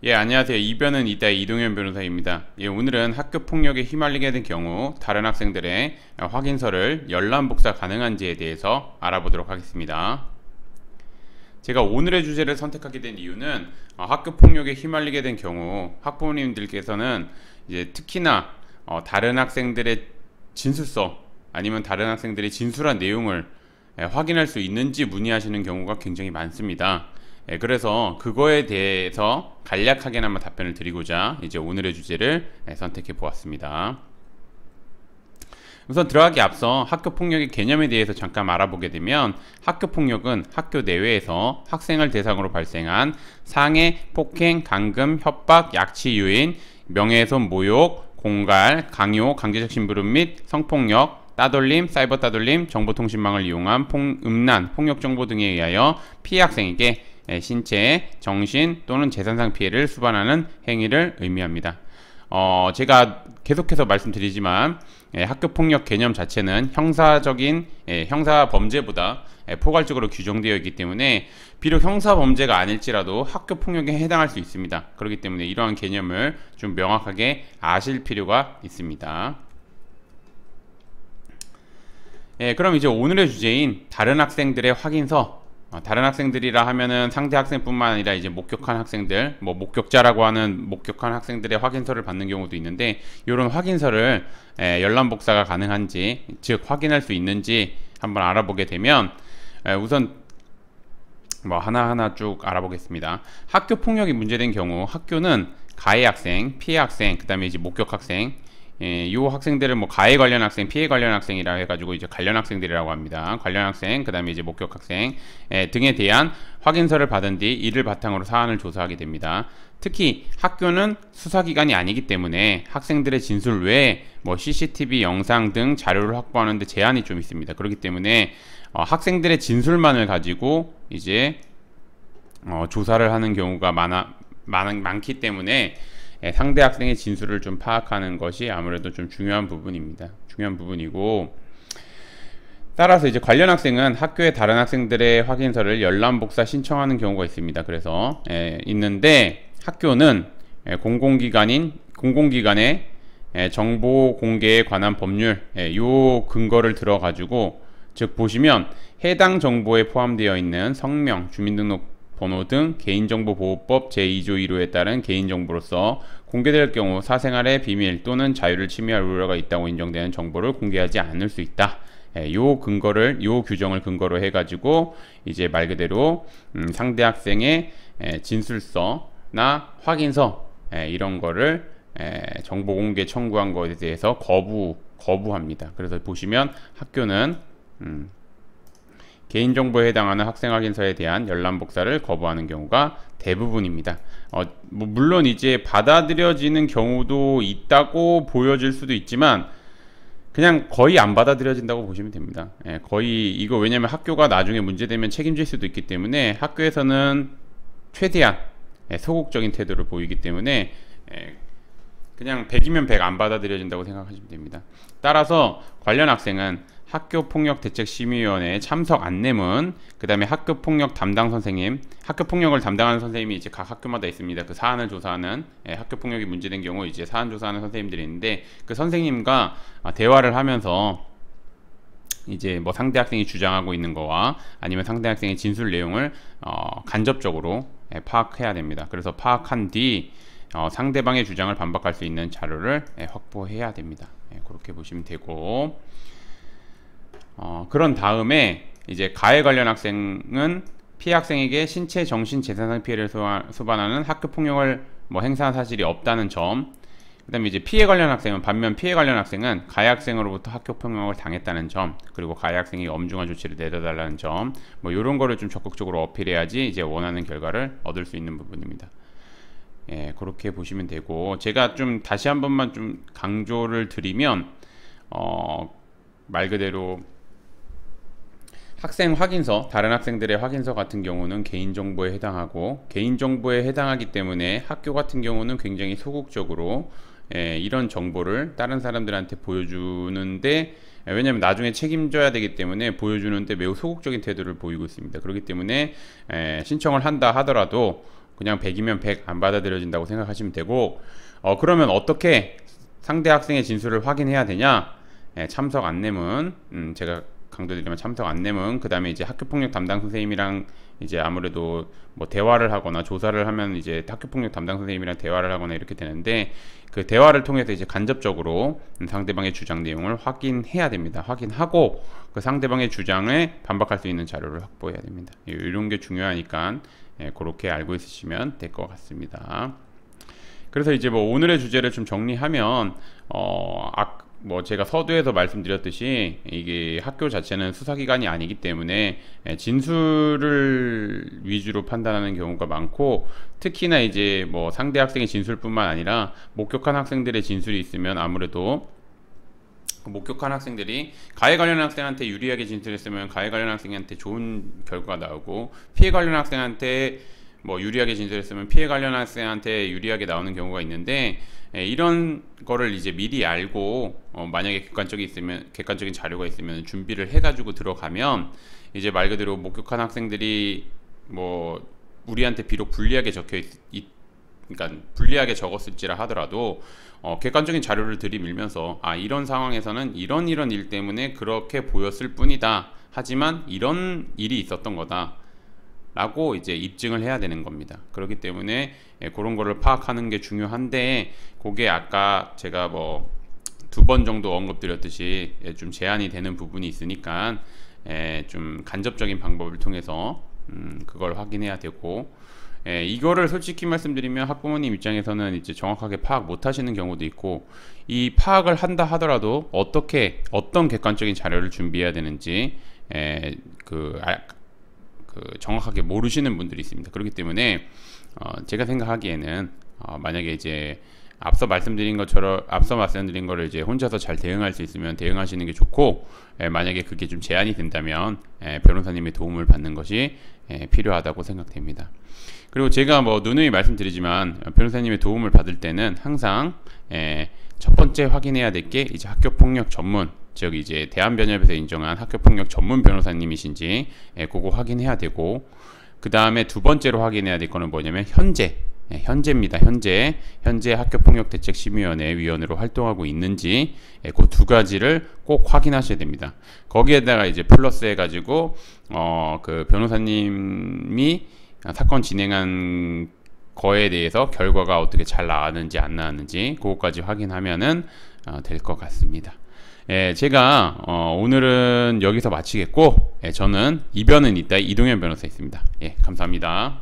예, 안녕하세요. 이변은 이따의 이동현 변호사입니다. 예, 오늘은 학교 폭력에 휘말리게 된 경우 다른 학생들의 확인서를 열람 복사 가능한지에 대해서 알아보도록 하겠습니다. 제가 오늘의 주제를 선택하게 된 이유는 학교 폭력에 휘말리게 된 경우 학부모님들께서는 이제 특히나 다른 학생들의 진술서 아니면 다른 학생들이 진술한 내용을 확인할 수 있는지 문의하시는 경우가 굉장히 많습니다. 그래서 그거에 대해서 간략하게나마 답변을 드리고자 이제 오늘의 주제를 선택해 보았습니다. 우선 들어가기 앞서 학교폭력의 개념에 대해서 잠깐 알아보게 되면, 학교폭력은 학교 내외에서 학생을 대상으로 발생한 상해, 폭행, 감금, 협박, 약치, 유인, 명예훼손, 모욕, 공갈, 강요, 강제적 심부름 및 성폭력, 따돌림, 사이버 따돌림, 정보통신망을 이용한 음란, 폭력정보 등에 의하여 피해 학생에게 신체, 정신 또는 재산상 피해를 수반하는 행위를 의미합니다. 제가 계속해서 말씀드리지만 학교폭력 개념 자체는 형사적인 형사범죄보다 포괄적으로 규정되어 있기 때문에 비록 형사범죄가 아닐지라도 학교폭력에 해당할 수 있습니다. 그렇기 때문에 이러한 개념을 좀 명확하게 아실 필요가 있습니다. 그럼 이제 오늘의 주제인 다른 학생들의 확인서, 다른 학생들이라 하면은 상대 학생뿐만 아니라 이제 목격한 학생들, 뭐 목격자라고 하는 목격한 학생들의 확인서를 받는 경우도 있는데, 이런 확인서를 열람 복사가 가능한지, 즉 확인할 수 있는지 한번 알아보게 되면, 우선 뭐 하나하나 쭉 알아보겠습니다. 학교 폭력이 문제된 경우 학교는 가해 학생, 피해 학생, 그 다음에 이제 목격 학생, 이 학생들은 뭐 가해 관련 학생, 피해 관련 학생이라 해가지고 이제 관련 학생들이라고 합니다. 관련 학생, 그 다음에 이제 목격 학생 등에 대한 확인서를 받은 뒤 이를 바탕으로 사안을 조사하게 됩니다. 특히 학교는 수사기관이 아니기 때문에 학생들의 진술 외에 뭐 CCTV 영상 등 자료를 확보하는 데 제한이 좀 있습니다. 그렇기 때문에 학생들의 진술만을 가지고 이제 조사를 하는 경우가 많기 때문에 상대 학생의 진술을 좀 파악하는 것이 아무래도 좀 중요한 부분입니다. 중요한 부분이고, 따라서 이제 관련 학생은 학교의 다른 학생들의 확인서를 열람 복사 신청하는 경우가 있습니다. 그래서 있는데, 학교는 공공기관의 정보 공개에 관한 법률 요 근거를 들어 가지고, 즉 보시면 해당 정보에 포함되어 있는 성명, 주민등록 번호 등 개인정보보호법 제2조 1호에 따른 개인정보로서 공개될 경우 사생활의 비밀 또는 자유를 침해할 우려가 있다고 인정되는 정보를 공개하지 않을 수 있다. 요 규정을 근거로 해가지고 이제 말 그대로 상대 학생의 진술서나 확인서 이런 거를 정보 공개 청구한 것에 대해서 거부합니다. 그래서 보시면 학교는 개인정보에 해당하는 학생 확인서에 대한 열람 복사를 거부하는 경우가 대부분입니다. 뭐 물론 이제 받아들여지는 경우도 있다고 보여질 수도 있지만 그냥 거의 안 받아들여진다고 보시면 됩니다. 거의 이거 왜냐면 학교가 나중에 문제되면 책임질 수도 있기 때문에 학교에서는 최대한 소극적인 태도를 보이기 때문에 그냥 100이면 100 안 받아들여진다고 생각하시면 됩니다. 따라서 관련 학생은 학교폭력대책심의위원회에 참석 안내문, 그 다음에 학교폭력 담당 선생님, 학교폭력을 담당하는 선생님이 이제 각 학교마다 있습니다. 그 사안을 조사하는, 학교폭력이 문제된 경우 이제 사안 조사하는 선생님들이 있는데, 그 선생님과 대화를 하면서 이제 뭐 상대 학생이 주장하고 있는 거와 아니면 상대 학생의 진술 내용을 간접적으로 파악해야 됩니다. 그래서 파악한 뒤 상대방의 주장을 반박할 수 있는 자료를 확보해야 됩니다. 그렇게 보시면 되고, 그런 다음에 이제 가해 관련 학생은 피해 학생에게 신체, 정신, 재산상 피해를 수반하는 학교폭력을 뭐 행사한 사실이 없다는 점, 그 다음에 이제 피해 관련 학생은 가해 학생으로부터 학교폭력을 당했다는 점, 그리고 가해 학생이 엄중한 조치를 내려달라는 점, 뭐 이런 거를 좀 적극적으로 어필해야지 이제 원하는 결과를 얻을 수 있는 부분입니다. 그렇게 보시면 되고, 제가 좀 다시 한 번만 좀 강조를 드리면 말 그대로 학생 확인서, 다른 학생들의 확인서 같은 경우는 개인정보에 해당하고, 개인정보에 해당하기 때문에 학교 같은 경우는 굉장히 소극적으로 이런 정보를 다른 사람들한테 보여주는데, 왜냐하면 나중에 책임져야 되기 때문에 보여주는데 매우 소극적인 태도를 보이고 있습니다. 그렇기 때문에 신청을 한다 하더라도 그냥 100이면 100 안 받아들여진다고 생각하시면 되고, 그러면 어떻게 상대 학생의 진술을 확인해야 되냐? 참석 안내문, 제가 강조드리면 참석 안내문, 그 다음에 이제 학교폭력 담당 선생님이랑 이제 아무래도 뭐 대화를 하거나 조사를 하면 이제 학교폭력 담당 선생님이랑 대화를 하거나 이렇게 되는데, 그 대화를 통해서 이제 간접적으로 상대방의 주장 내용을 확인해야 됩니다. 확인하고 그 상대방의 주장에 반박할 수 있는 자료를 확보해야 됩니다. 이런 게 중요하니까 그렇게 알고 있으시면 될 것 같습니다. 그래서 이제 뭐 오늘의 주제를 좀 정리하면, 뭐 제가 서두에서 말씀드렸듯이 이게 학교 자체는 수사기관이 아니기 때문에 진술을 위주로 판단하는 경우가 많고, 특히나 이제 뭐 상대 학생의 진술뿐만 아니라 목격한 학생들의 진술이 있으면 아무래도 목격한 학생들이 가해 관련 학생한테 유리하게 진술했으면 가해 관련 학생한테 좋은 결과가 나오고, 피해 관련 학생한테 뭐 유리하게 진술했으면 피해 관련 학생한테 유리하게 나오는 경우가 있는데, 이런 거를 이제 미리 알고 만약에 객관적인 자료가 있으면 준비를 해가지고 들어가면, 이제 말 그대로 목격한 학생들이 뭐 우리한테 비록 불리하게 그러니까 불리하게 적었을지라 하더라도 객관적인 자료를 들이밀면서, 이런 상황에서는 이런 일 때문에 그렇게 보였을 뿐이다, 하지만 이런 일이 있었던 거다 라고 이제 입증을 해야 되는 겁니다. 그렇기 때문에 그런 거를 파악하는 게 중요한데, 그게 아까 제가 뭐 2번 정도 언급드렸듯이 좀 제한이 되는 부분이 있으니까 좀 간접적인 방법을 통해서 그걸 확인해야 되고, 이거를 솔직히 말씀드리면 학부모님 입장에서는 이제 정확하게 파악 못 하시는 경우도 있고, 이 파악을 한다 하더라도 어떤 객관적인 자료를 준비해야 되는지 정확하게 모르시는 분들이 있습니다. 그렇기 때문에 제가 생각하기에는 만약에 이제 앞서 말씀드린 거를 이제 혼자서 잘 대응할 수 있으면 대응하시는 게 좋고, 만약에 그게 좀 제한이 된다면 변호사님의 도움을 받는 것이 필요하다고 생각됩니다. 그리고 제가 뭐 누누이 말씀드리지만 변호사님의 도움을 받을 때는 항상 첫 번째 확인해야 될 게 이제 학교폭력 전문, 즉 이제 대한변협에서 인정한 학교폭력 전문 변호사님이신지 그거 확인해야 되고, 그 다음에 두 번째로 확인해야 될 거는 뭐냐면 현재입니다. 현재 학교폭력대책심의위원회 위원으로 활동하고 있는지, 그 두 가지를 꼭 확인하셔야 됩니다. 거기에다가 이제 플러스 해가지고 그 변호사님이 사건 진행한 거에 대해서 결과가 어떻게 잘 나왔는지 안 나왔는지 그것까지 확인하면은 될 것 같습니다. 제가 오늘은 여기서 마치겠고, 저는 이변은 있다 이동현 변호사였습니다. 감사합니다.